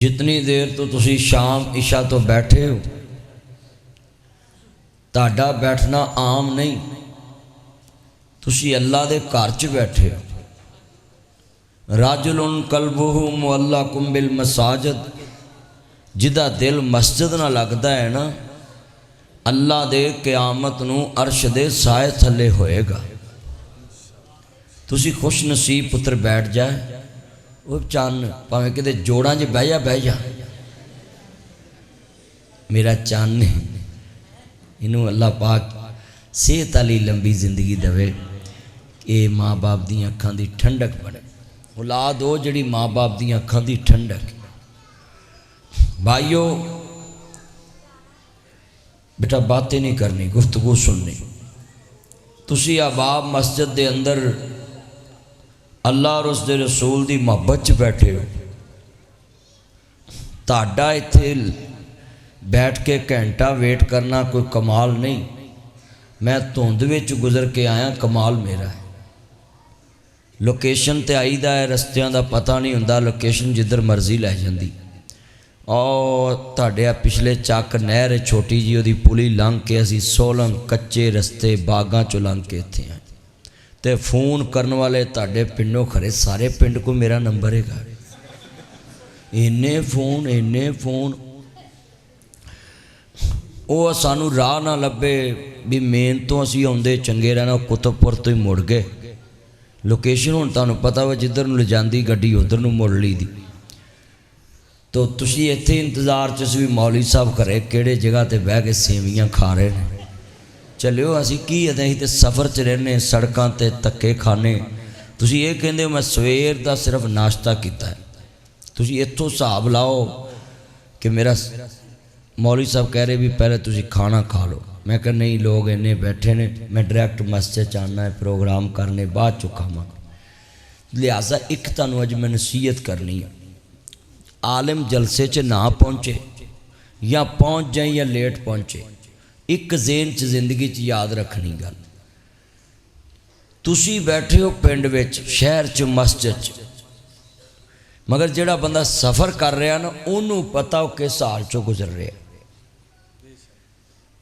जितनी देर तो तुसी शाम इशा तो बैठे हो, ताड़ा बैठना आम नहीं। तुसी अल्लाह दे घर च बैठे हो। राजुलन कल्बुहु मुअल्लकुम बिल मसाजिद, जिदा दिल मस्जिद ना लगता है ना, अल्लाह दे क़यामत नूं अर्श दे साए थले होएगा। तुसी खुश नसीब पुत्र बैठ जाए, वो चन्न भावें किते जोड़ां च बह जा मेरा चन्न है। इनू अल्लाह पाक सेहत वाली लंबी जिंदगी देवे, ये माँ बाप दी अखां दी ठंडक बने। औलाद हो जिहड़ी माँ बाप दी अखां दी ठंडक। भाइयों बेटा बातें नहीं करनी, गुफ्तगू सुननी। तुसी अहबाब मस्जिद दे अंदर अल्लाह और उसके रसूल की मुहब्बत च बैठे हो। ताड़ा इत्थे बैठ के घंटा वेट करना कोई कमाल नहीं। मैं धुंध विच गुजर के आया, कमाल मेरा है। लोकेशन ते आईदा है, रस्तियां दा पता नहीं हुंदा, लोकेशन जिधर मर्जी लै जांदी। और तुहाडे पिछले चक नहर छोटी जी, उहदी पुली लंघ के असीं सोलंग कच्चे रस्ते बागां चों लंघ के इत्थे आए। ते फोन करने वाले तुहाडे पिंडों खरे सारे पिंड को मेरा नंबर है। इन्ने फोन वो सानू राह ना लभे भी मेन तो असी आउंदे चंगे रहना, कुतुबपुर तो ही मुड़ गए। लोकेशन हुण तुहानू पता वा, जिधर नूं लिजांदी गड्डी उधर नूं मुड़ लई दी। तो तुसी इत्थे इंतज़ार च भी मौलवी साहब घरे किहड़े जगह ते बह के सेवियां खा रहे हैं। चलियो असी की असीं ते सफ़र च रहने, सड़कों ते धक्के खाने। तुसी ये कहंदे हो मैं सवेर दा सिर्फ नाश्ता किया है। तुसी इत्थों हिसाब लाओ कि मेरा मौलवी साहब कह रहे भी पहले तुसी खाना खा लो। मैं कहा नहीं, लोग इन्ने बैठे ने, मैं डायरैक्ट मस्जिद आना है प्रोग्राम करने, बाद चो खावां। लिहाजा एक तुहानू अज मैं नसीहत करनी है, आलिम जलसे च ना पहुँचे या पहुँच जाए या लेट पहुँचे, एक ज़हन च जिंदगी च याद रखनी गल। तुसी बैठे हो पिंड विच, शहर च, मस्जिद च, मगर जिहड़ा बंदा सफ़र कर रहा ना, उन्होंने पता वो किस हाल चो गुजर रहा।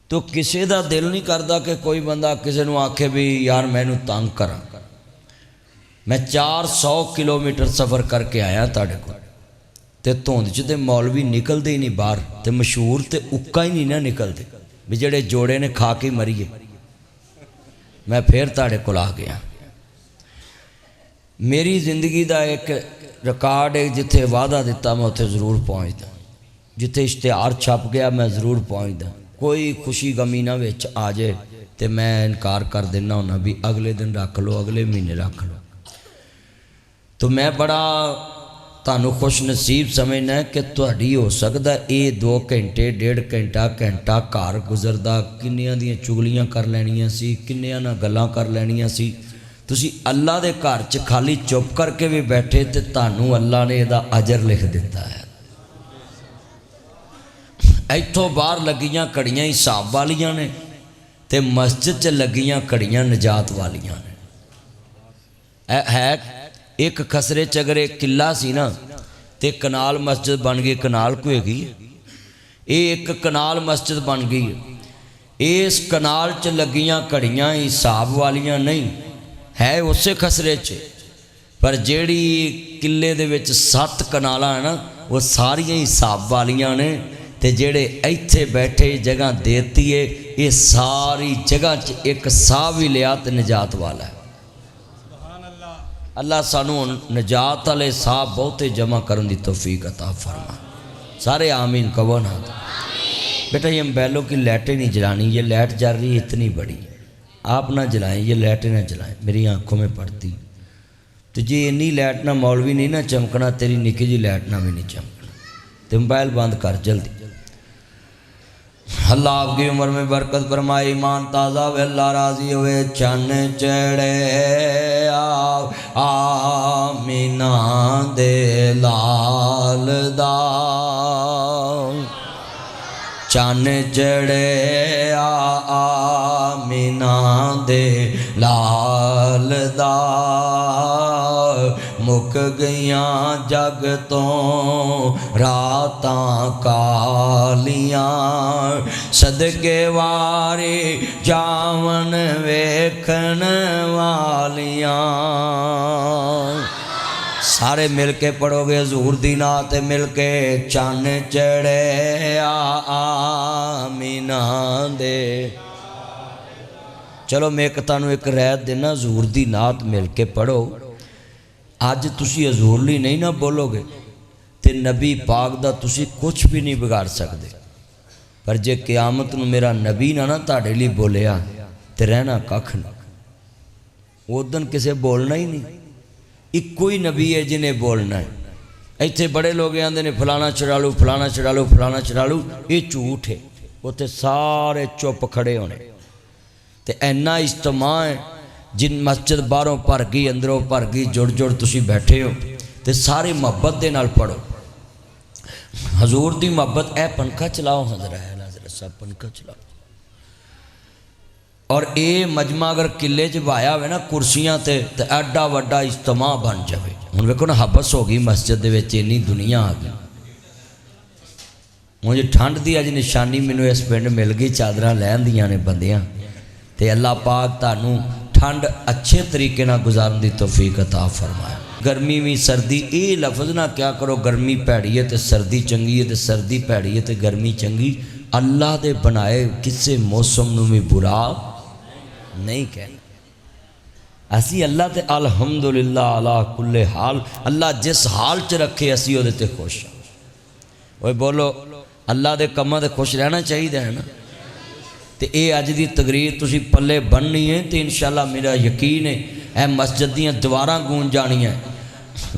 तो किसी का दिल नहीं करता कि कोई बंदा किसी को आखे भी यार मैनू तंग करा। मैं 400 किलोमीटर सफ़र करके आया तुहाडे कोल, ते धुंध च ते मौलवी निकलते ही नहीं बाहर, ते मशहूर ते उक्का ही नहीं ना निकलते भी जेड़े जोड़े ने खा के मरीए। मैं फिर तुहाडे कोल आ गया। मेरी जिंदगी का एक रिकॉर्ड है, जिथे वादा दिता मैं उत्थे जरूर पहुँचदा, जिथे इश्तिहार छप गया मैं जरूर पहुँचदा। कोई खुशी गमी ना विच आ जाए तो मैं इनकार कर देना होना भी अगले दिन रख लो, अगले महीने रख लो। तो मैं बड़ा तुहानू खुश नसीब समझना कि तुहाडी हो सकता ये 2 घंटे 1.5 घंटा घर गुजरदा किन्नियां दियां चुगलियां कर लैनियां सी, किन्नियां नाल गल्लां कर लैनियां सी। तुसी अल्लाह दे घर च खाली चुप करके भी बैठे तो तुहानू अल्लाह ने इहदा अजर लिख दिता है। इत्थों बाहर लगियां घड़ियां हिसाब वालियां ने, ते मस्जिद च लगियां घड़ियां निजात वालियां ने। है एक खसरे च अगर एक किला सी ना, तो कनाल मस्जिद बन गई। कनाल को हैगी, ये एक कनाल मस्जिद बन गई। इस कनाल च लगियां घड़ियां हिसाब वालियां नहीं है, उसे खसरे च, पर जेड़ी किले दे विच 7 कनालां है ना, वो सारियां हिसाब वालियां ने। ते जेड़े इत्थे बैठे जगह देती है, ये सारी जगह च एक साह भी लिया तो निजात वाला है। अल्लाह सानू निजात वाले साह बहुते जमा करने की तौफीक अता फरमा। सारे आमीन कहो ना। बेटा ये बैलों की लाइटें नहीं जलानी, ये लाइट जल रही है इतनी बड़ी, आप ना जलाएं, ये लाइटें ना जलाएं, मेरी आंखों में पड़ती। तो जे इन्नी लाइट ना मौलवी नहीं ना चमकना, तेरी निकी जी लाइट ना भी नहीं चमकना। तो मोबाइल बंद कर जल्दी। अल्लाह आपकी उम्र में बरकत फरमाए, ईमान ताज़ा वे, अल्लाह राजी हुए। चन चढ़े आमीना दे लाल दा, चन चढ़े आमीना दे लाल दा, मुक गईयां जग तो रातां कालियां सदके वारे जावन वेखन वालियां। सारे मिल के पढ़ोगे हजूर दी नात मिल के चन चढ़े आमीना दे। चलो मैं एक तुहानू एक रैत देना हजूर दी नात मिल के पढ़ो। अज तुसी हजूर ली नहीं ना बोलोगे तो नबी पाक दा तुसी कुछ भी नहीं बिगाड़ सकते। पर जे क़यामत नूं मेरा नबी ना तुहाडे लई बोलिया तो रहना कख नहीं। उस दिन किसे बोलना ही नहीं, इक्को ही नबी है जिन्हें बोलना है। इत्थे बड़े लोग आंदे ने फलाना चढ़ालू फलाना चढ़ालू फलाना चढ़ालू, ये झूठ है। उत्थे सारे चुप खड़े होने ते इन्ना इज्तमा है। जिन मस्जिद बाहरों भर गई अंदरों भर गई, जुड़ जुड़ तुसी बैठे हो तो सारे मुहब्बत दे नाल पढ़ो। हजूर दी मुहब्बत। ए पंखा चलाओ हज़रत साहब पंखा चलाओ। और ये मजमा अगर किले च बहाया हो ना कुर्सियां ते एडा वड्डा इज्तमा बन जाए। हुण वेखो ना हबस हो गई मस्जिद दे विच, इन्नी दुनिया आ गई। मुझे ठंड की अज निशानी मैनू इस पिंड मिल गई, चादरां लैन दियां ने बंदियां ते अल्लाह पाक तुहानू ठंड अच्छे तरीके नाल गुजारन दी तौफीक अता फरमाए। गर्मी भी सर्दी ये लफ्ज़ ना क्या करो गर्मी भैड़ी है तो सर्दी चंगी है, तो सर्दी भैड़ी है तो गर्मी चंगी। अल्लाह दे बनाए किसी मौसम नूं भी बुरा नहीं कहना। असी अल्लाह ते अल्हम्दुलिल्लाह अला कुल्ले हाल, अल्लाह जिस हाल च रखे असी उहदे ते खुश हाँ। ओए बोलो अल्लाह दे कम्मां ते खुश रहना चाहिए है ना। तो ये अज की तकरीर तुसी पल्ले बननी है तो इंशाअल्लाह मेरा यकीन है ए मस्जिद दीयां दीवारां गूंज जानियां।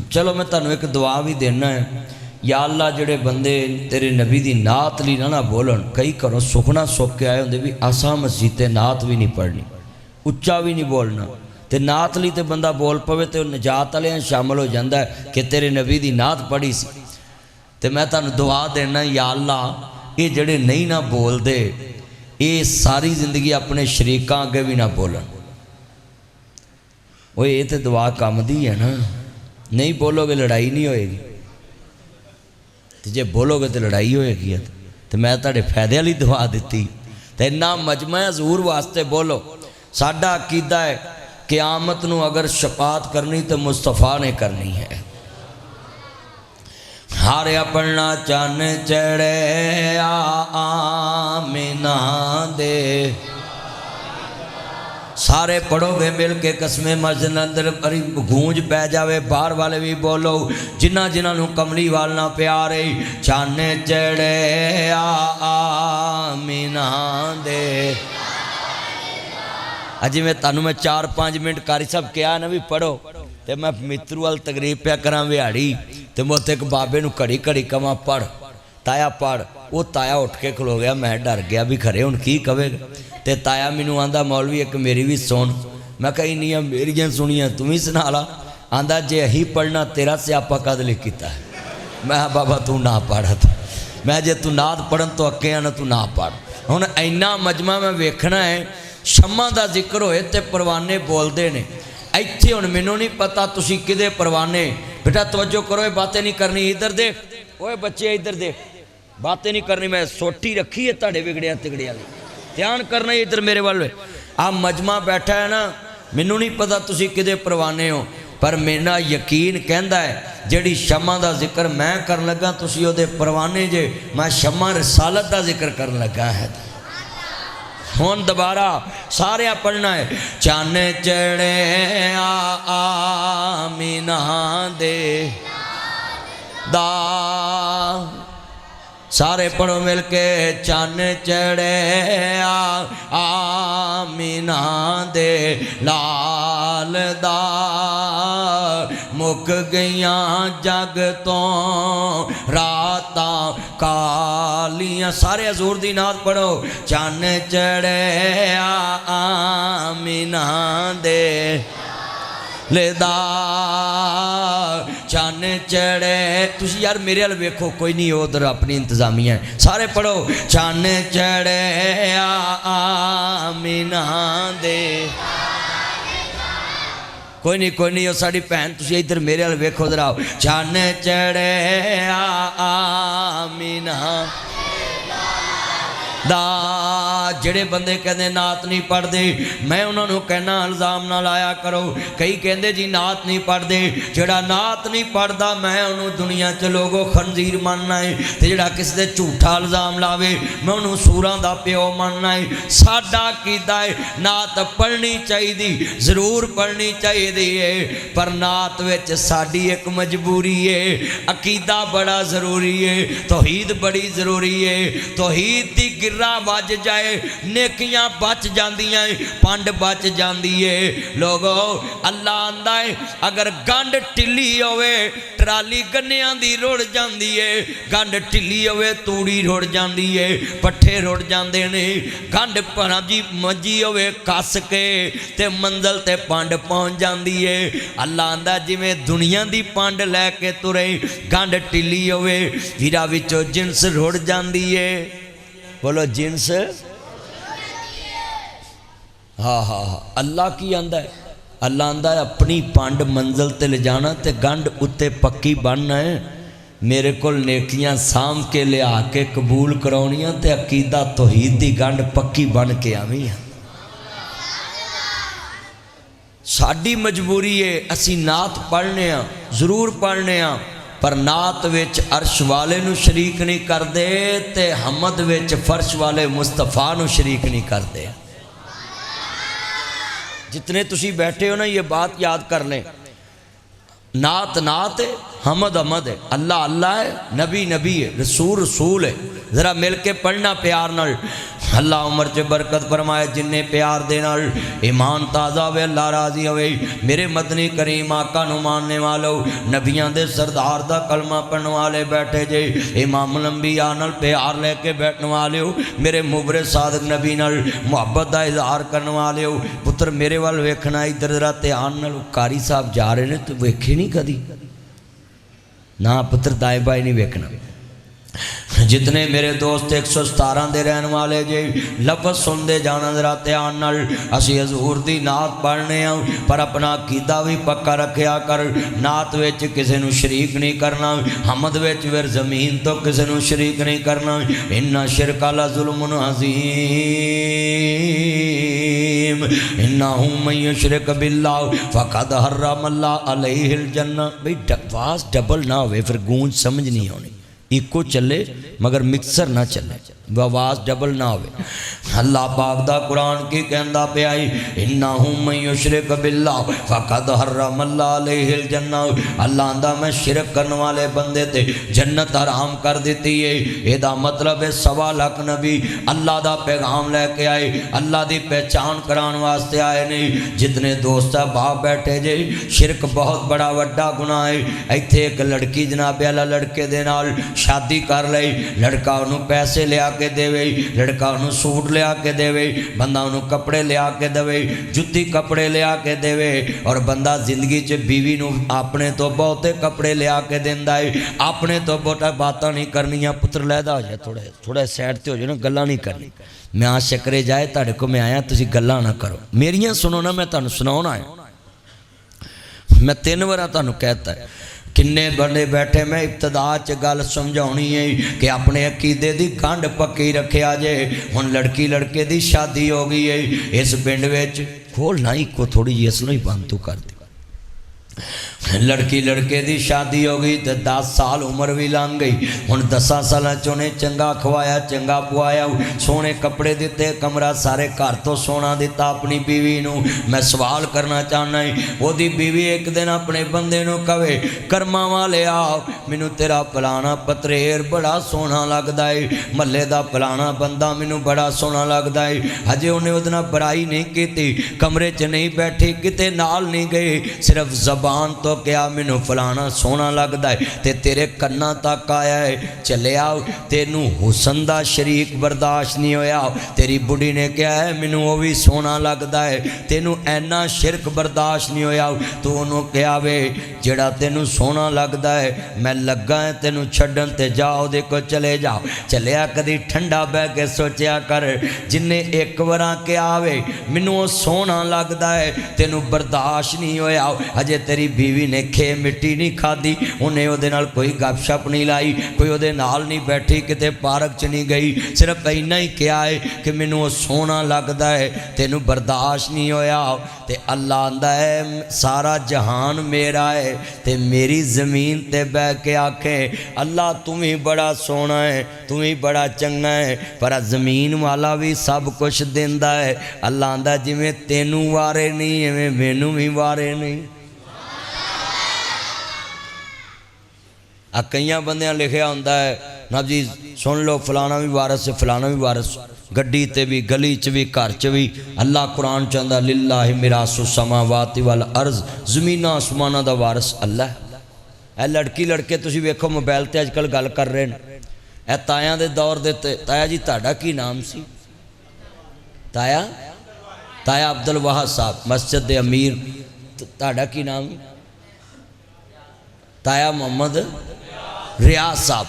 चलो मैं तुहानू एक दुआ भी देना है। या अल्लाह जेड़े बंदे तेरे नबी दी नात ली ना बोलन, कई घरों सुखना सुख के आए होंदे भी आसा मस्जिद ते नात भी नहीं पढ़नी, उच्चा भी नहीं बोलना, तो नात ली तो बंदा बोल पवे तो निजात वाले शामिल हो जाता है कि तेरे नबी दी नात पढ़ी सी। तो मैं तुहानू दुआ देना या अल्लाह ये जड़े नहीं ना बोलते ये सारी जिंदगी अपने शरीकां अगे भी ना बोलन। वो ये तो दुआ काम दी है ना। नहीं बोलोगे लड़ाई नहीं होएगी, तो जे बोलोगे तो लड़ाई होएगी। तो मैं तुहाडे फायदे वाली दुआ दी। तो इन्ना मजमा हजूर वास्ते बोलो। साडा अकीदा है क़यामत नूं अगर शफात करनी तो मुस्तफा ने करनी है। हर अपना चन चढ़े आमीना दे। सारे पढ़ोगे मिल के कसमे मस्जिद अंदर गूंज पै जावे। बाहर वाले भी बोलो जिन्हां जिन्हां कमली वाल ना प्यारे चन चढ़े आमीना दे। अजी मैं तुहानू मैं 4-5 मिनट कारी साहब क्या ना भी पढ़ो तो मैं मित्रू वाल तकरीब पे करा विहाड़ी तो मैं उत्थे एक बाबे नू घड़ी घड़ी कवां पढ़ ताया पढ़। वो ताया उठ के खलो गया, मैं डर गया भी खरे हुण की कवेगा। तो ताया मैनू आंदा मौलवी एक मेरी भी सुन। मैं कही नहीं मेरियां सुनिया तू भी सुना ला। आंदा जे अही पढ़ना तेरा स्यापा कद लिख किता है। मैं बाबा तू ना पढ़, मैं जे तू नात पढ़न तो अके ना तू ना पढ़। हुण इन्ना मजमा मैं वेखना है। शम्मा का जिक्र होए तो परवाने बोलते ने। इत्थे हुण मैनू नहीं पता तुसी किदे परवाने। बेटा तवज्जो करो, ये बातें नहीं करनी। इधर देख ओए बच्चे इधर देख, बातें नहीं करनी। मैं सोटी रखी है तुहाडे विगड़िया तिगड़िया दी, ध्यान करना इधर मेरे वाल। आ मजमा बैठा है ना, मैनू नहीं पता तुसी किदे परवाने हो, पर मेरा यकीन कहता है जिहड़ी शम्मा का जिक्र मैं करन लगा तुसी ओहदे परवाने जे। मैं शम्मा रिसालत का जिक्र करन लगा है। हुण दोबारा सारे पढ़ना है। चन चढ़े आमीना दे दा। सारे पढ़ो मिल के चन चढ़े आमीना दे लाल दा। मुक गईयां जग तो रातां कालियां। सारे हजूर दी नात पढ़ो। चन चढ़े आमीना दे लेदा चन चढ़े। तुसी यार मेरे वाल वेखो, कोई नहीं उधर अपनी इंतजामिया है। सारे पढ़ो चन चढ़े आमीना दे कोई नहीं वो साड़ी भैन तुसी इधर मेरे वाल वेखो जरा चन चढ़े आमीना दा ਜਿਹੜੇ ਬੰਦੇ ਕਹਿੰਦੇ ਨਾਤ ਨਹੀਂ ਪੜ੍ਹਦੇ मैं उन्होंने कहना इल्ज़ाम ना लाया करो कई कहते जी नात नहीं पढ़ते ਜਿਹੜਾ नात नहीं पढ़ता मैं उन्होंने दुनिया च लोगों खंजीर मानना है तो ਜਿਹੜਾ किसी दे झूठा इल्ज़ाम लावे मैं उन्होंने सूरां दा प्यो मानना है साडा कीदा है नात पढ़नी चाहिए जरूर पढ़नी चाहिए पर नात विच साडी एक मजबूरी है अकीदा बड़ा ज़रूरी है तौहीद बड़ी ज़रूरी है तौहीद दी गिर्रा वज जाए नेकियां बच जांदियां पंड बच जांदी है लोगो अल्लाह आंदा है अगर गंढ ढिली होवे ट्राली गन्नियां दी रुड़ जांदी है गंढ ढिली होवे तूड़ी रुड़ जांदी है पट्ठे रुड़ जांदे ने गंढ भरा जी मजी होवे कस के ते मंजिल ते पंड पहुंच जांदी है अल्लाह आंदा जिवें दुनिया दी पंड लैके तुरे गंढ ढिली होवे वीरा विचों जिनस रुड़ जांदी है बोलो जिनस हाँ हाँ हाँ अल्लाह की आंदा है अल्लाह आंदा है अपनी पंड मंजिल ते ले जाना ते गंढ उत्ते पक्की बनना है मेरे को नेकियां साम के लिया के कबूल कराउणियां ते अकीदा तौहीद दी गंढ पक्की बन के आवी है साडी मजबूरी है असी नात पढ़ने जरूर पढ़ने पर नात विच अर्श वाले नू शरीक नहीं करते ते हमद विच फर्श वाले मुस्तफा नू शरीक नहीं करते जितने तुसी बैठे हो ना ये बात याद कर लें नात नात है हमद हमद है अल्लाह अल्लाह है नबी नबी है रसूल रसूल है ज़रा मिल के पढ़ना प्यार नाल अल्लाह उमर च बरकत फरमाए जिन्ने प्यार दे नाल ईमान ताज़ा होवे अल्लाह राजी होवे मेरे मदनी करीम आका नू मानने वालों नबियां दे सरदार दा कलमा पढ़ने वाले बैठे जे इमाम लंबिया नाल प्यार लेके बैठने वाले हो मेरे मुबरे सादक नबी नाल मुहब्बत दा इजहार करने वाले हो पुत्र मेरे वाल वेखना इधर जरा ध्यान नाल कारी साहब जा रहे ने तो वेखे नहीं कदी ना पुत्र दाएं बाएं नहीं वेखना जितने मेरे दोस्त 117 दे रहने वाले जे लफ्ज़ सुनते जाना जरा ध्यान नाल असी हजूर दी नात पढ़ने पर अपना अकीदा भी पक्का रखिया कर नात विच किसी नू शरीक नहीं करना हमद विच फिर जमीन तो किसी नू शरीक नहीं करना इन्ना शिरका ला जुल्मुन अज़ीम इन्नहु मन युशरिक बिल्लाह फ़क़द हर्रमल्लाहु अलैहिल जन्नह भाई आवाज़ डबल ना होवे फिर गूंज समझ नहीं आनी इको चले मगर मिक्सर ना चले आवाज़ डबल ना हो अल्लाह पाक दा कुरान की कहंदा पिया इन्नहु मन युशरिक बिल्लाह फ़क़द हर्रमल्लाहु अलैहिल जन्नह अल्लाह आंदा मैं शिरक करने वाले बंदे ते जन्नत हराम कर दी है एदा मतलब है 1.25 लाख नबी अल्लाह दा पैगाम लैके आए अल्लाह दी पहचान कराने वास्ते आए नहीं जितने दोस्त बाप बैठे जे शिरक बहुत बड़ा वड्डा गुनाह है इत्थे एक लड़की जनाब अल्लाह लड़के दे नाल शादी कर लई लड़का उन्होंने पैसे लिया के देवे लड़का उन्होंने सूट लिया के देवे बंदा उन्होंने कपड़े लिया के देवे जुत्ती कपड़े लिया के देवे और बंदा जिंदगी च बीवी नू अपने तो बहुते कपड़े लिया के देंदा है अपने तो बहुता बातां नहीं करनियां पुत्र लैदा हो जाए थोड़ा थोड़ा साइड ते हो जाए ना गल्लां नहीं करनी मैं आ शकरे जाए तुहाडे को मैं आया तुसीं गल्लां ना करो मेरियां सुनो ना मैं तुहानूं सुणाउण आया मैं 3 बार तुहानूं कहता है किन्ने बंदे बैठे मैं इब्तदा च गल समझाउणी है कि अपने अकीदे दी गंढ पक्की रखिया जे हुण लड़की लड़के दी शादी हो गई है इस पिंड विच खोलना इको थोड़ी जी असलों ही बंद तू कर दी लड़की लड़के दी शादी हो गई तो 10 साल उम्र भी लंघ गई हुण 10 साल चोने चंगा खवाया चंगा पुआया सोने कपड़े दिते कमरा सारे घर तो सोना दिता अपनी बीवी नू मैं सवाल करना चाहना है ओदी बीवी एक दिन अपने बंदे नू कहे कर्मा वाले आ मैनू तेरा फलाना पतरेर बड़ा सोहना लगता है महल्ले का फलाना बंदा मैनू बड़ा सोहना लगता है हजे उन्हें उहदे नाल बुराई नहीं की कमरे च नहीं बैठी किते नाल नहीं गए सिर्फ जबान तो तो क्या मैनू फलाना सोहना लगता है तो तेरे कन्ना तक आया है, चले आओ तेनू हुसन दा शरीक बर्दाश्त नहीं होया, तेरी बुढ़ी ने कहा है मैनू वो भी सोहना लगता है, तेनू ऐना शिरक बर्दाश्त नहीं होया, तू उन्होंने कहा वे जेड़ा तेनू सोहना लगता है मैं लगा है तेनू छड्डन ते जाओ दे को चले जाओ। चलिया कदी ठंडा बह के सोचा कर जिन्हें एक बार कहा वे मैनू सोहना लगता है तेनू बर्दाश्त नहीं होया, अजे तेरी बीवी ने खे मिट्टी नहीं खाधी, उन्हें उहदे नाल कोई गपशप नहीं लाई, कोई उहदे नाल नहीं बैठी, किते पार्क च नहीं गई, सिर्फ इन्ना ही कहा है कि मैनू सोहना लगता है तेनू बर्दाश्त नहीं होया। ते अल्लाह आंदा है सारा जहान मेरा है ते मेरी ज़मीन ते बह के आखे अल्लाह तुम ही बड़ा सोहना है, तुम ही बड़ा चंगा है, पर ज़मीन वाला भी सब कुछ देंदा है। अल्लाह आंदा जिवें तेनू वारे नहीं इवें मैनू भी वारे नहीं। आ कई बंदियां लिखिया होंदा है ना जी सुन लो फलाना भी वारस है फलाना भी वारस, गड्डी ते भी गली च भी घर च भी। अल्लाह कुरान चाहता लिल्लाहि मिरासु समावाति वल अर्ज़, ज़मीन आसमाना दा वारस अल्लाह। ए लड़की लड़के तुसीं वेखो मोबाइल ते अजकल गल कर रहे हैं, ए ताया दे दौर दे ताया जी तुहाडा की नाम सी? ताया ताया अब्दुल वाहद साहब मस्जिद दे अमीर, तुहाडा की नाम? ताया मोहम्मद रियाज साहब।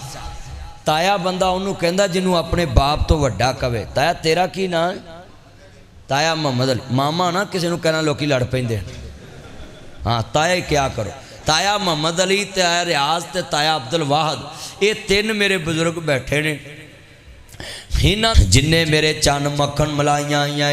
ताया बंदा उन्होंने कहता जिन्हों अपने बाप तो वड्डा कवे। ताया तेरा की नाम है? ताया मोहम्मद अली। मामा ना किसी को कहना लोग लड़ पेंदे। हाँ ताया ही क्या करो। ताया मोहम्मद अली, ताया रियाज ते ताया अब्दुल वाहद, ये तीन मेरे बुजुर्ग बैठे ने। इन्हां जिन्ने मेरे चन मक्खन मलाइयां आईयां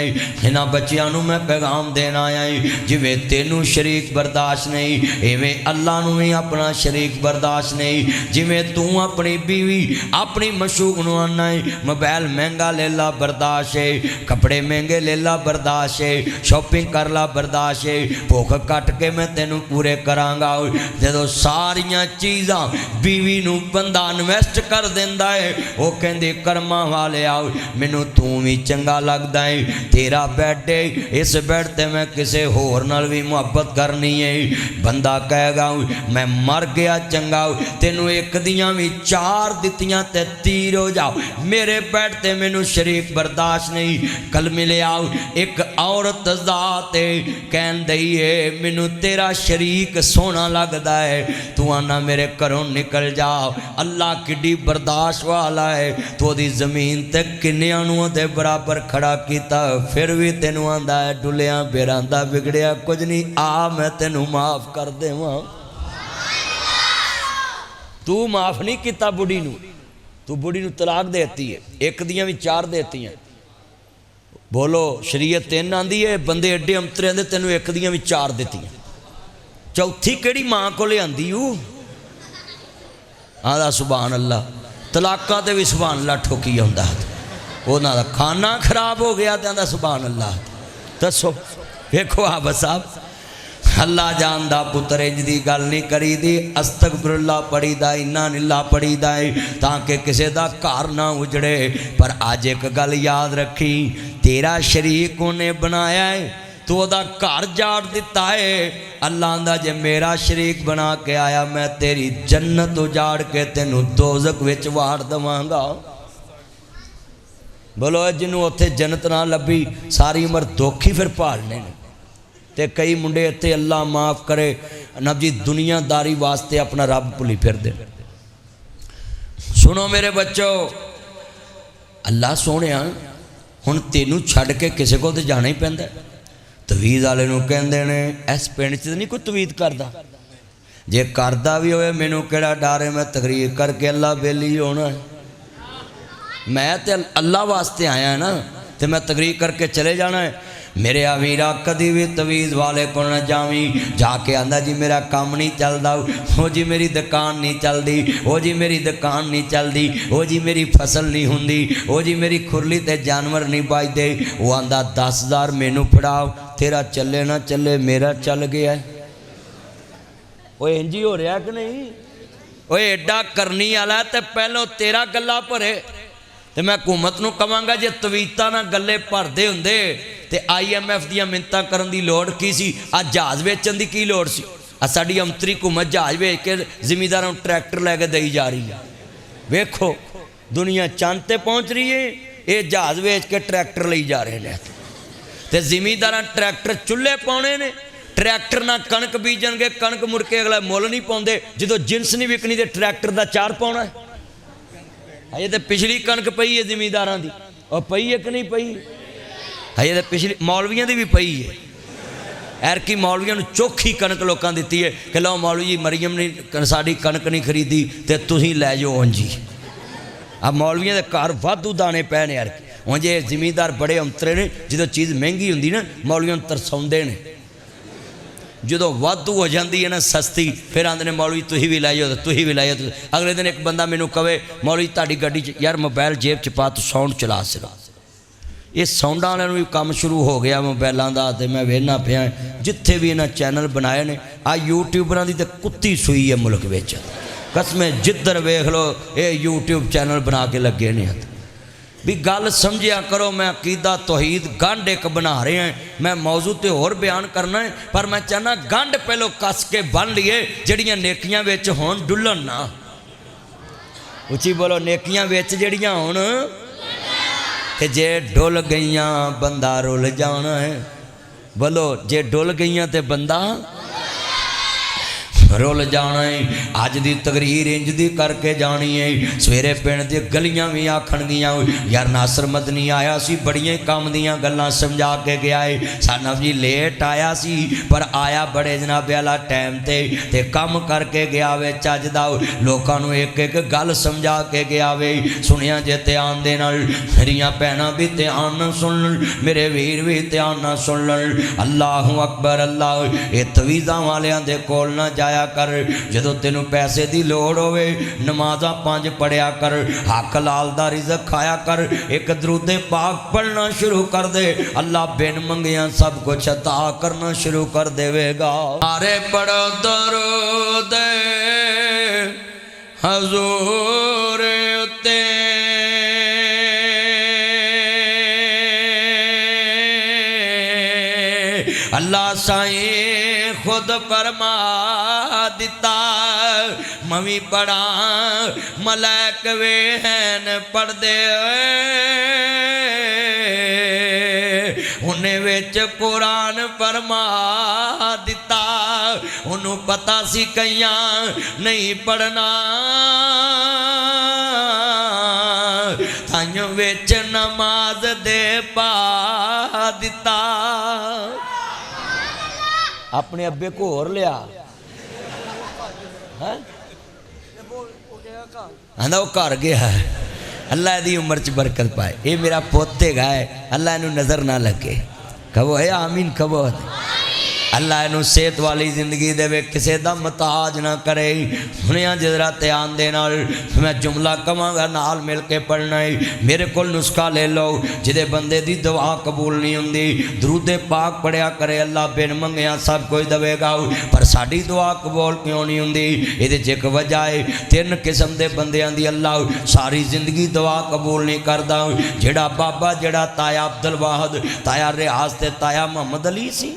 इन्हां बच्चियां नूं मैं पैगाम देना आया जिवें तेनू शरीक बर्दाश्त नहीं इवें अल्लाह नूं भी अपना शरीक बर्दाश्त नहीं। जिवें तू अपनी बीवी अपनी मशूक नूं आना है मोबाइल महंगा ले ला बर्दाश्त है, कपड़े महंगे ले ला बर्दाश्त है, शॉपिंग कर ला बर्दाश्त है, भुख कट के मैं तेनू पूरे करांगा। जदों सारियां चीज़ां बीवी नूं बंदा इन्वेस्ट कर दिंदा है वो कहंदे कर्मां वाले आओ मैनू तू भी चंगा लगता है, तेरा बैड है इस बैड ते मैं किसी होर नाल भी मुहब्बत करनी है। बंदा कहेगा मैं मर गया चंगा, तेनू एक दियां भी चार दित्तियां ते तीर हो जाओ, मेरे बैड ते मैनू शरीक बर्दाश्त नहीं। कल मिले आओ एक औरत जात कहन दई है मैनू तेरा शरीक सोहना लगता है, तू आना मेरे घरों निकल जा। अल्लाह किड्डी बर्दाश्त वाला है, तो दी जमीन ते किन्नियां नूं दे बराबर खड़ा किया, फिर भी तेनू आंदा है डुलिया बेरांदा बिगड़िया कुछ नहीं, आ मैं तेनू माफ कर देवां। तू माफ नहीं किया बुढ़ी नूं, तू बुढ़ी नूं तलाक देती है, एक दियां भी चार देती हैं। बोलो शरीयत तीन आंदी है, बंदे एडे अंतरे आंदे तेनू एक दियां भी चार दित्तियां, चौथी किहड़ी मां को लियांदी ऊ? आदा सुभान अल्लाह। तलाका ते भी सुभान अल्लाह ठोकी आउंदा, उन्हां दा खाना खराब हो गया तो आंदा सुभान अल्लाह। दसो वेखो आप साहब अल्लाह जानदा पुत्र इंज दी गल नहीं करी दी, अस्तगफिरुल्लाह पढ़ी दा इन्ना निल्ला पढ़ी दा ताकि किसी दा घर ना उजड़े। पर अज एक गल याद रखी, तेरा शरीक उन्हें बनाया है तो वह घर जाड़ दिता है। अल्लाह आंदा जे मेरा शरीक बना के आया मैं तेरी जन्नत उजाड़ के तेनू दोज़ख विच वाड़ देवांगा। बोलो जिन्हों उत्थे जन्नत ना लभी सारी उम्र दुख ही फिर भालने ने। ते कई मुंडे इत्थे अल्लाह माफ़ करे नब जी दुनियादारी वास्ते अपना रब भुली फिरदे। सुनो मेरे बच्चों, अल्लाह सोने हुण तेनू छड्ड के किसी को तो जाना ही पैंदा। तवीज़ वाले नूं कहंदे ने इस पिंड च नहीं कोई तवीज़ करदा, जे करदा भी होवे मैनू किहड़ा डर है, मैं तकरीर करके अल्लाह बेली होना है। मैं तो अल्लाह वास्ते आया ना, तो मैं तकरीर करके चले जाना है। मेरे अमीरा कभी भी तवीज़ वाले को न जावी, जाके आंदा जी मेरा काम नहीं चलता, ओ जी मेरी दुकान नहीं चलती, ओ जी मेरी दुकान नहीं चलती, ओ जी मेरी फसल नहीं होंदी, ओ जी मेरी खुरली ते जानवर नहीं बचते। वो आंदा 10,000 मैनू फड़ाओ, तेरा चले ना चले मेरा चल गया है। वो इंज ही हो रहा कि नहीं? वो एडा करनी वाला तो पहलों तेरा गला भरे। तो मैं हुकूमत नूं कहांगा जे तवीता ना गले भरदे हुंदे ते IMF दियां मिन्नतां करन दी लोड़ की सी? आ जहाज़ वेचण दी की लोड़ सी? साड़ी अंतरी घुमत जहाज भेज के जिमीदारों ट्रैक्टर लैके दई जा रही है। वेखो दुनिया चंद ते पहुँच रही है, ये जहाज भेज के ट्रैक्टर ले जा रहे हैं। तो जिमीदार ट्रैक्टर चुल्हे पाने ने, ट्रैक्टर ना कणक बीजणगे, कणक मुड़ के अगला मुल नहीं पाते। जो जिनस नहीं विकनी तो ट्रैक्टर का चार पाना है। अजे तो पिछली कणक पई है जिमीदारां दी, और पई है कि नहीं पई? अजे तो पिछली मौलवियां दी भी पई है। एरकी मौलवियां नूं चोखी कणक लोकां दित्ती है कि लो मौलवी जी मरीयम ने साड़ी कणक नहीं खरीदी तो तुसीं लै जाओ उंजी। अब मौलवियां दे घर वाधू दाने पै ने यार। हुण जे जिमीदार बड़े अंतरे ने, जो चीज़ महंगी हुंदी ना मौलवियां नूं तरसाउंदे ने, जो वाधू हो जाती है ना सस्ती, फिर आंदे ने मौलवी तुसीं भी लै जाओ, तुसीं भी लै जाओ। अगले दिन एक बंदा मैनूं कहे मौलवी तुहाडी गड्डी च यार मोबाइल जेब च पा, तू साउंड चला सका। ये साउंडां वालियां नूं भी काम शुरू हो गया मोबाइलों का। तो मैं वेखना पिया जिथे भी इन्हां चैनल बनाए ने, आ यूट्यूबरां दी तो कुत्ती सूई है मुल्क विच। कसमें जिधर वेख लो ये यूट्यूब चैनल बना के लगे ने। भी गल समझिया करो, मैं अकीदा तौहीद गंढ एक बना रहे हैं। मैं मौजू तो होर बयान करना है, पर मैं चाहना गंढ पहलो कस के बन लिए जड़ियाँ नेकियां विच होण डुल्लन ना। उची बोलो, नेकियां विच जड़ियां होण ते जे डुल गईयां बंदा रुल जाना है। बोलो, जे डुल गईयां ते बंदा रुल जाना है। अज दी तकरीर इंज दी करके जानी है। सवेरे पिंड दी गलियां भी आखणगियां यार नासर मदनी आया सी, बड़ियां काम दियां गल्लां समझा के गया है। सानू जी लेट आया सी, पर आया बड़े जनाबे वाला टाइम ते काम करके गया वे चज दा। लोकां नूं एक एक गल समझा के गया वे। सुनिया जे ध्यान दे नाल, मेरियां भैणां भी ध्यान नाल सुन, मेरे वीर भी ध्यान नाल सुन। अल्लाह अकबर अल्लाह। ये तवीज़ां वालियां दे कोल ना जाया कर। जदों तेनू पैसे की लोड़ होवे नमाज़ां 5 पढ़िया कर, हक लाल दा रिज़्क खाया कर, एक दरूदे पाक पढ़ना शुरू कर दे। अल्लाह बिन मंगिया सब कुछ अता करना शुरू कर देवेगा। अरे पढ़ो दरूद हजूर उत्ते, अल्लाह साईं खुद फरमा दिता। मवी पढ़ा मलैक वे हैन पढ़दे, उन्हें विच कुरान फरमा दिता। उन्हों पता सी कईयां नहीं पढ़ना, ताइयों विच नमाज दे पा दिता। अपने अब्बे को होर लिया आंदा वो घर गया है। अल्लाह दी उम्र च बरकत पाए। ये मेरा पोते है, अल्लाह इनू नज़र ना लगे। कहो है आमीन, कहो अल्लाह इनू सेहत वाली जिंदगी देवे, किसी का मुताज ना करे। सुनिया जरा ध्यान दे नाल, मैं जुमला कवांगा नाल मिल के पढ़ना है। मेरे को नुस्खा ले लो, जिदे बंदे दी दुआ कबूल नहीं होंदी दरूदे पाक पढ़िया करे, अल्लाह बिन मंगिया सब कुछ देवेगा। पर साड़ी दुआ कबूल क्यों नहीं होंदी? ये एक वजह है, 3 किस्म के बंदियां दी अल्लाह सारी जिंदगी दुआ कबूल नहीं करता। जेड़ा बाबा जेड़ा ताया अब्दुल वाहद, ताया रियाज ते ताया मोहम्मद अली सी,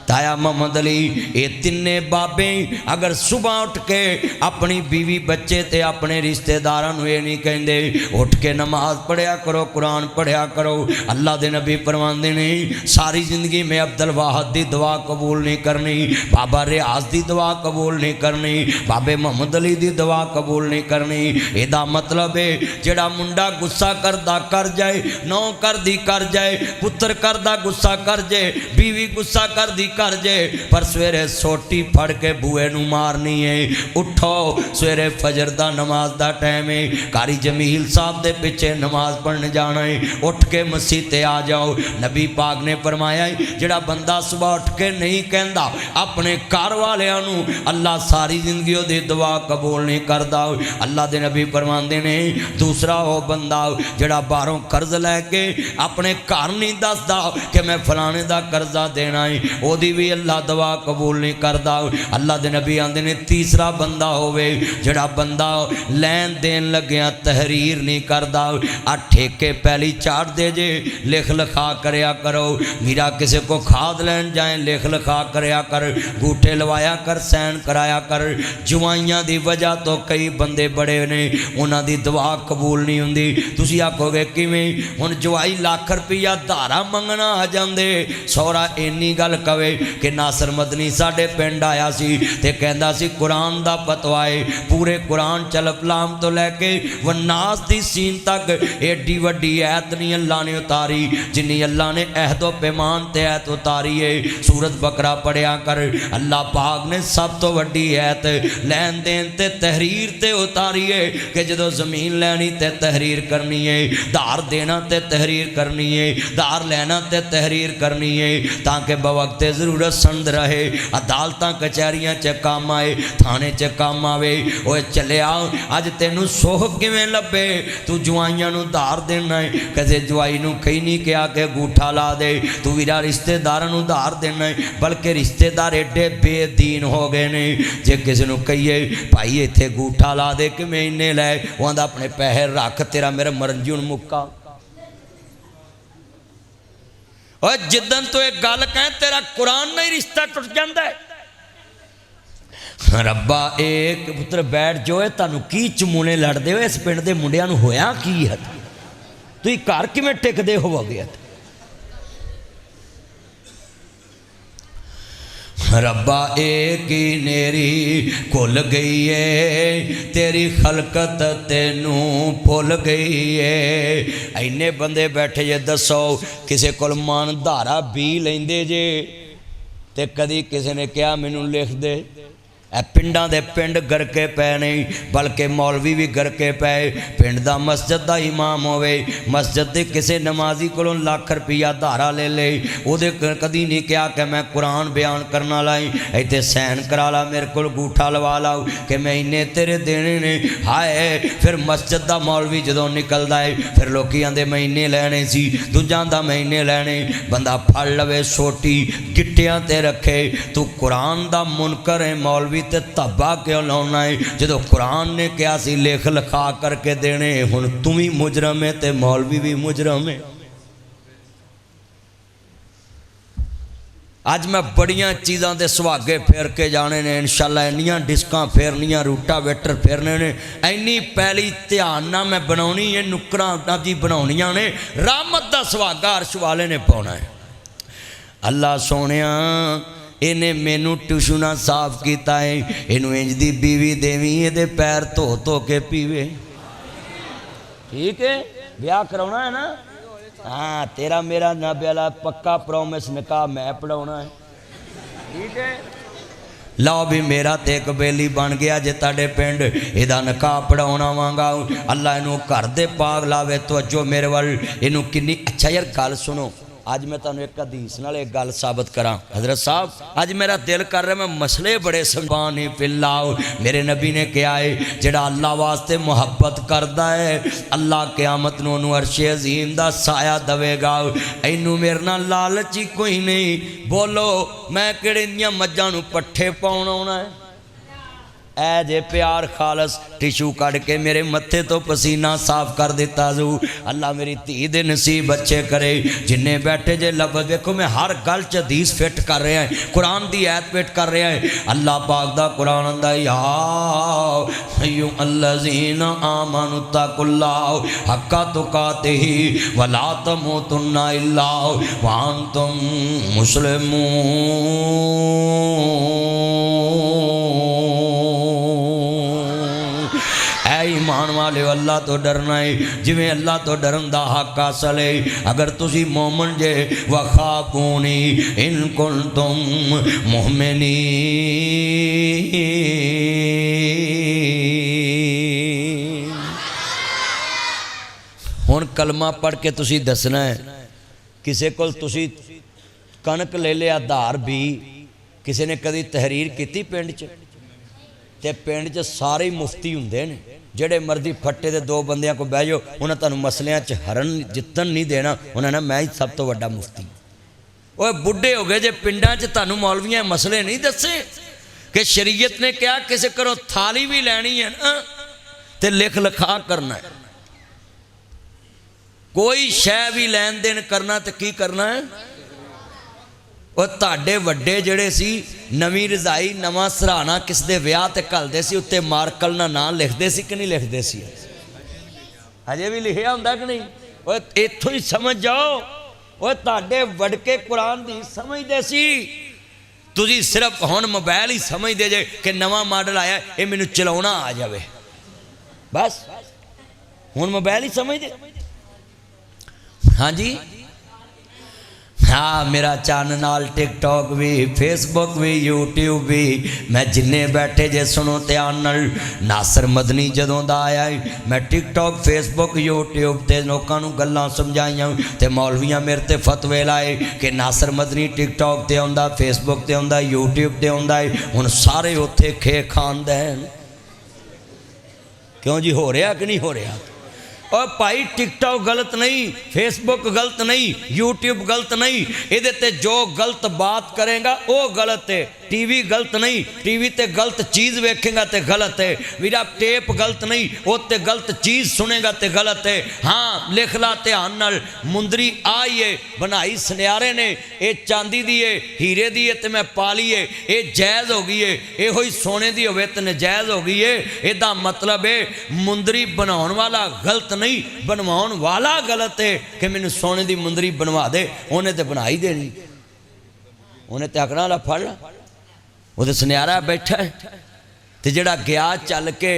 ताया मोहम्मद अली, ये तिन्ने बाबे अगर सुबह उठ के अपनी बीवी बच्चे ते अपने रिश्तेदारों ये नहीं कहते उठ के नमाज पढ़िया करो, कुरान पढ़िया करो। अल्लाह के नबी फरमांदे ने सारी जिंदगी में अब्दुल वाहद की दुआ कबूल नहीं करनी, बाबा रियाज की दुआ कबूल नहीं करनी, बाबे मोहम्मद अली की दुआ कबूल नहीं करनी। यदा मतलब है जेड़ा मुंडा गुस्सा करदा कर जाए, नौ करदी कर जाए, पुत्र करदा गुस्सा कर जाए, बीवी गुस्सा करदी कर जे, पर सवेरे सोटी फड़ के बूए नू मारनी है। उठो सवेरे फजर दा नमाज दा टाइम है, कारी जमील साहब दे पिछे नमाज पढ़ने जाना है। उठ के मसीह ते आ जाओ। नबी पाक ने फरमाया जेड़ा बंदा सुबह उठ के नहीं कहंदा अपने घर वालियां नू, अल्लाह सारी जिंदगी ओदी दुआ कबूल नहीं करदा। अल्लाह दे नबी फरमांदे ने दूसरा वो बंदा जेड़ा बाहरों कर्ज लैके अपने घर नहीं दसदा कि मैं फलाने दा कर्जा देना है, ओदी ओदी भी अल्लाह दुआ कबूल नहीं करता। अल्लाह दे नबी आंदे ने तीसरा बंदा होवे जिहड़ा बंदा लैन देन लग्या तहरीर नहीं करता। आ ठेके पहली चाड़ दे जे लिख लिखा करया करो। मीरा किसी को खाद लैन जाए लिख लिखा करया कर, गूठे लवाया कर, सैन कराया कर। जवाइयां दी वजह तो कई बंदे बड़े ने उन्हां दी दुआ कबूल नहीं हुंदी। तुसीं आखोगे किवें? हुण जवाई लाख रुपया धारा मंगना आ जांदे, सौरा इन्नी गल कवे कि नासर मदनी साडे पिंड आया सी ते कहंदा सी कुरान दा फतवा है, पूरे कुरान चलपलाम तो लैके वन्नास दी सीन तक एडी वड्डी ऐत नहीं अल्लाह ने उतारी जिन्नी अल्लाह ने अहदो पैमान ते ऐत उतारी है। सूरत बकरा पढ़िया कर। अल्लाह पाक ने सब तो वड्डी ऐत लैन देन ते तहरीर ते उतारी है कि जदों जमीन लैनी ते तहरीर करनी है, धार देना ते तहरीर करनी है, धार लैना ते तहरीर करनी है, ताकि बवक्ते ज़रूरत संद रहे, अदालतां कचहरियां च काम आए, थाने च काम आवे। ओए चले आओ अज तेनू सोह किवें लभे? तू जवाइयां नू धार देना है, कदे जवाई नू कहीं नहीं कहा कि गूठा ला दे। तू वीरा रिश्तेदारां नू धार देना है, बल्कि रिश्तेदार एडे बेदीन हो गए ने। जे किसी नू कहिए भाई इत्थे गूठा ला दे कि मैं इन्ने लै, वो आंदा अपने पैसे रख, तेरा मेरा मरन जी हुण मुक्का। और जिदन तो एक गल कह तेरा कुरान नहीं रिश्ता टुट जाता है। रब्बा एक पुत्र बैठ जो है तुहानू की चमूने लड़ते हो? इस पिंड के मुंडिया नू होया की है? तुसीं घर किवें टिकदे होवोगे? रब्बा एक ही नेरी खुल गई है, तेरी खलकत तेनू भुल गई है। इन्ने बंदे बैठे जे दसो किसी कोल मन धारा भी लेंदे जे ते कदी किसी ने कहा मैनू लिख दे। पिंडां दे पिंड गरके पै नहीं, बल्कि मौलवी भी गरके पै। पिंड दा मस्जिद दा इमाम होवे, मस्जिद दे किसी नमाजी कोलों लाख रुपया धारा ले ले, ओदे कदी नहीं कहा कि मैं कुरान बयान करना लाई, इत्थे सैन करा ला, मेरे कोल गूठा लवा लाओ कि मैं इन्ने तेरे देने ने। हाय फिर मस्जिद दा मौलवी जदों निकलदा है फिर लोकी आंदे मैं इन्ने लैने सी, दूजा आंदा मैं इन्ने लैने। बंदा फड़ लवे सोटी गिट्टियां ते रखे। तू कुरान दा मुनकर है, मौलवी ते धब्बा क्यों लाउना है? जदों कुरान ने कहा सी लिख लिखा करके देने, हुण तू भी मुजरम है ते मौलवी भी मुजरम है। अज मैं बड़ियां चीज़ों के सुहागे फेर के जाने ने इंशाअल्लाह, इन्नियां डिस्कां फेरनियां, रूटा वेटर फेरने ने, इन्नी पहली ध्यान ना मैं बनानी है, नुकरां जी बनाउणियां ने, रहमत दा सुहागा अर्श वाले ने पाउणा है। अल्लाह सोनिया इन्हें मैनू ट्यूशना साफ किया है, इनू इंज दी बीवी देवी ये पैर धो धो के पीवे। ठीक है ब्याह कराना है ना? हाँ तेरा मेरा नाब्याला पक्का प्रॉमिस निकाह मैं पढ़ाना है। ठीक है लो भी मेरा तो एक बेली बन गया जे ताडे पिंड इहदा निकाह पढ़ाउणा वांगा। अल्लाह इनू घर दे पाग लावे। तवज्जो मेरे वाल इनू किन्नी। अच्छा यार गल सुनो, अज मैं तुहानू एक हदीस नाल एक गल साबित करा। हजरत साहब अज मेरा दिल कर रहा मैं मसले बड़े समझाने पिलाओ। मेरे नबी ने कहा है जिहड़ा अल्लाह वास्ते मुहब्बत करदा है अल्लाह क़यामत नूं उहनूं अर्शे अज़ीम दा साया देवेगा। इनू मेरे नाल लालच ही कोई नहीं। बोलो मैं किहड़े दियां मज्जां नूं पट्ठे पाउण आउणा है? ऐ जे प्यार खालस टिशू कढ़ के मेरे मत्थे तो पसीना साफ कर दिता जू। अल्लाह मेरी धी दे नसीब अच्छे करे। जिन्ने बैठे जे लब देखो मैं हर गल च हदीस फिट कर रहा है, कुरान दी आयत फिट कर रहा है। अल्लाह पाक दा कुरान आंदा या अय्यु अल्लज़ीना आमनु तकुल्लाह हक्का तुकातिही वला तमूतुन्ना इल्ला व अंतुम मुस्लिमून। ईमान वाले अल्लाह तो डरना है जिमें अल्लाह तो डरन दा हक हासिल है। अगर तुसी मोमन जे वखाफूनी इन कुंतुम मुमिनीन। हुण कलमा पढ़ के तुसी दसना है किसी को तुसी कणक ले लिया धार भी किसी ने कदी तहरीर की पिंड च ते पिंड च सारे मुफ्ती हुंदे ने जेड़े मर्जी फट्टे दे दो बंदियां को बह जाओ उन्हें तुहानूं मसलियां च हरन जितन नहीं देना। उन्हें ना मैं ही सब तो वड्डा मुफ्ती। ओए बुढ़े हो गए जे पिंडां च तुहानूं मौलवियां मसले नहीं दसे कि शरीयत ने कहा किसी घरों थाली भी लैनी है ना तो लिख लिखा करना है, कोई शै भी लैन देन करना तो की करना है। और तुहाडे वड्डे जिहड़े सी नवीं रजाई नवां सराहना किस दे विआह ते घलदे सी, उत्ते मार्कल नाल नाम लिखदे सी कि नहीं लिखदे सी? हजे भी लिखिया हुंदा कि नहीं? ओए इत्थों ही समझ जाओ, ओए तुहाडे वडके कुरान दी समझदे सी, तुसीं सिर्फ हुण मोबाइल ही समझदे जे कि नवां मॉडल आया ये मैनूं चलाउणा आ जावे, बस हुण मोबाइल ही समझदे। हाँ जी, हाँ मेरा चैनल नाल टिकटॉक भी, फेसबुक भी, यूट्यूब भी, मैं जिन्ने बैठे जे सुनो ध्यान नाल। नासर मदनी जदों दा आया मैं टिकटॉक फेसबुक यूट्यूब ते लोकां नूं गल्लां समझाइयां ते मौलवियां मेरे ते फतवे लाए कि नासर मदनी टिकटॉक ते आउंदा, फेसबुक ते आउंदा, यूट्यूब ते आउंदा है। हुण सारे उत्थे खे खांदे क्यों जी? हो रहा कि नहीं हो रहा? और भाई टिकटॉक गलत नहीं, फेसबुक गलत नहीं, यूट्यूब गलत नहीं, ये ते जो गलत बात करेगा वो गलत है। टीवी गलत नहीं, टीवी ते गलत चीज़ वेखेगा तो गलत है। वीरा टेप गलत नहीं, वो ते गलत चीज़ सुनेगा तो गलत है। हाँ लिख ला ध्यान नाल, मुंदरी आई है बनाई सुनियारे ने, ये चांदी दी है हीरे दी है तो मैं पा ली है, ये जायज़ हो गई है। यो ही सोने की होवे तो नजायज़ हो गई है। इसदा मतलब है मुंदरी बनाने वाला गलत नहीं, बनवाउण वाला गलत है कि मैनूं सोने की मुंदरी बनवा दे, उन्हें तो बना ही देनी, उन्हें तो आखना ला फड़ ला, वो तो सुनियारा बैठा है। तो जड़ा गया चल के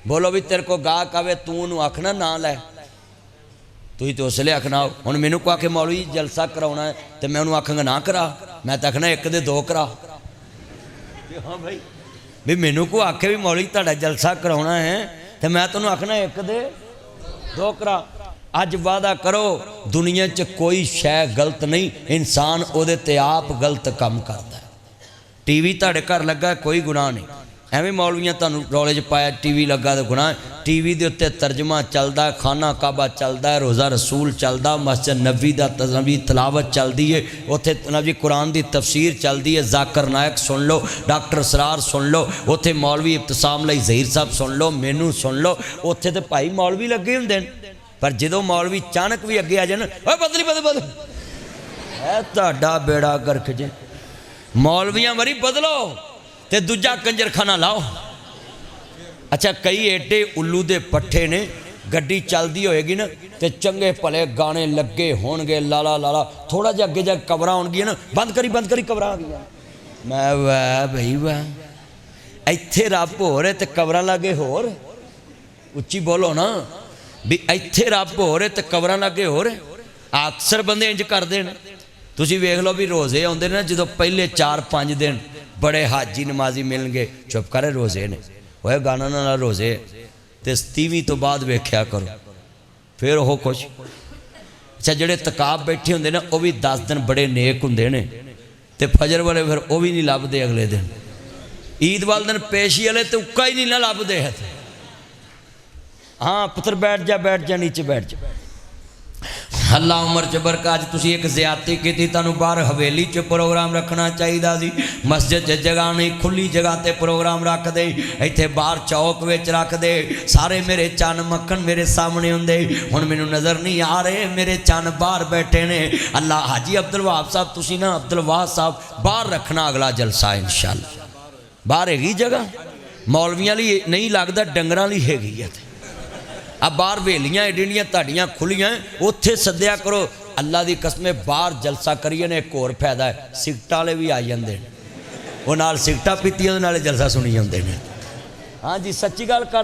बोलो भी तेरे को गाहक आवे तू उन्होंने आखना ना लै, तुम तो उसले आखना हुण मैनू को आके मौलवी जलसा कराउणा है तो मैं उन्होंने आखांगा ना करा, मैं तो आखना एक दे दो करा। हाँ भाई भी मैनू को आखे भी मौलवी तुहाडा जलसा कराउणा है तो मैं तुहानूं आखना एक दे दो करा। अज वादा करो दुनिया च कोई शै गलत नहीं, इंसान उहदे ते आप गलत काम करता है। टीवी तुहाडे घर लगा कोई गुनाह नहीं, एवें मौलवियां तुहानूं रौले च पाया टीवी लगा तो गुनाह। टीवी दे उत्ते तर्जमा चलदा, खाना काबा चलदा, रोज़ा रसूल चलदा, मस्जिद नबी दा नबी तलावत चलदी है, उत्थे नबी कुरान दी तफसीर चलदी है। जाकर नायक सुन लो, डॉक्टर सरार सुन लो, उत्थे मौलवी इब्तिसाम लई ज़हीर साहब सुन लो, मैनू सुन लो। उत्थे तो भाई मौलवी लगे हुंदे ने, पर जदों मौलवी अचानक भी अगे आ जान, ओए बदली बदल बदल है तुहाडा बेड़ा गर्क जे। मौलवियां मरी बदलो ते दूजा कंजरखाना लाओ। अच्छा कई एडे उल्लू दे पट्ठे ने, गड्डी चलती होएगी ना तो चंगे भले गाने लगे होणगे, लाला लाला, थोड़ा जिहा अगे जाके कवरां आउणगियां ना, बंद करी कवरां आ गईयां। मैं वाह भाई वाह, इत्थे रब हो रहे तो कवरां लागे होर, उच्ची बोलो ना भी इत्थे रब हो रहे तो कवरां लागे होर। अक्सर बंदे इंज करदे ने, तुसीं वेख लो भी रोज़े आउंदे ने जदों पहले 4-5 दिन बड़े हाजी नमाजी मिलणगे, चुप करे रोज़े ने, ओए गाना ना रोज़े ते 30ਵੀਂ तो बाद वेख्या करो फिर वो कुछ। अच्छा जिहड़े तकाब बैठे हुंदे ने वो भी 10 दिन बड़े नेक हुंदे ने ते फजर वाले फिर वो भी नहीं लभदे अगले दिन, ईद वाले दिन पेशी वाले तो उक्का ही नहीं ना लभदे है। हाँ पुत्र बैठ जा नीचे बैठ जा। अल्लाह उमर च बरकत। अज तुसीं एक ज्यादती की, तुहानूं बाहर हवेली च प्रोग्राम रखना चाहिए सी, मस्जिद च जगह नहीं, खुली जगह ते प्रोग्राम रख दे, इत्थे बाहर चौक विच रख दे। सारे मेरे चन मक्खन मेरे सामने हुंदे, हुण मैनूं नज़र नहीं आ रहे, मेरे चन बाहर बैठे ने। अल्लाह हाजी अब्दुल वहाब साहब तुसीं ना अब्दुल वहाब साहब बाहर रखना अगला जलसा इंशाअल्लाह। बाहर हैगी जगह, मौलवियां लई नहीं लगदा, डंगरां लई हैगी है। अब बाहर वेलियां एडियां तुहाडियां खुलियां, उत्थे सद्दिया करो। अल्लाह की कसम बाहर जलसा करिए ने एक होर फायदा है, सिगट वाले भी आ जाते हैं, वो नाल सिगटां पीतियां नाल जलसा सुनी जाते हैं। हाँ जी सच्ची गल कर